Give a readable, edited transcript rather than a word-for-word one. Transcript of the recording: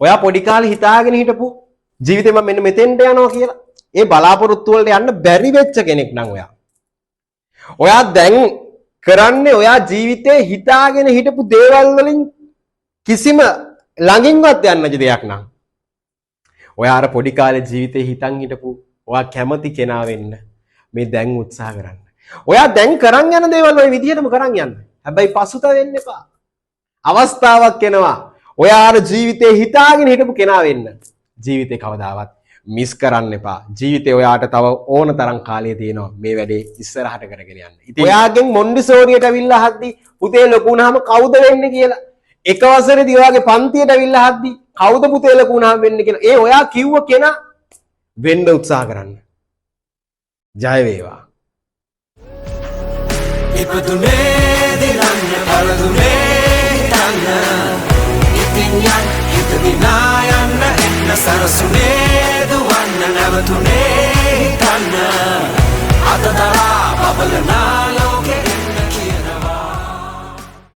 ඔයා පොඩි කාලේ හිතාගෙන හිටපු ජීවිතේ මම මෙන්න මෙතෙන්ට යනවා කියලා. ඒ බලාපොරොත්තු වලට යන්න බැරි වෙච්ච කෙනෙක් නම් ඔයා. ඔයා දැන් කරන්නේ ඔයා ජීවිතේ හිතාගෙන හිටපු දේවල් වලින් කිසිම ළඟින්වත් යන්න නැති දෙයක් නම්. ඔයා අර පොඩි කාලේ ජීවිතේ හිතන් හිටපු ඔයා කැමති කෙනා වෙන්න මේ දැන් උත්සාහ කරන්න. ඔයා දැන් කරන් යන දේවල් ওই විදිහටම කරන් යන්න. හැබැයි පසුතැවෙන්න එපා. අවස්ථාවක් එනවා. ඔයා අර ජීවිතේ හිතාගෙන හිටපු කෙනා වෙන්න. ජීවිතේ කවදාවත් මිස් කරන්න එපා. ජීවිතේ ඔයාට තව ඕන තරම් කාලය තියෙනවා මේ වැඩේ ඉස්සරහට කරගෙන යන්න. ඉතින් ඔයාගෙන් මොන්ඩිසෝරියට අවිල්ලා හද්දි පුතේ ලොකු වුණාම කවුද වෙන්නේ කියලා. එක වසරේදී ඔයාගේ පන්තියට අවිල්ලා හද්දි කවුද පුතේ ලොකු වුණාම වෙන්නේ කියලා. ඒ ඔයා කිව්ව කෙනා වෙන්න උත්සාහ කරන්න. ජය වේවා. ඉපදුනේ දිනන්න පළදුනේ හිතන්න ඉතින් යන් හිත දිනා යන්න එන්න සරසුනේ දුවන්න නැවතුනේ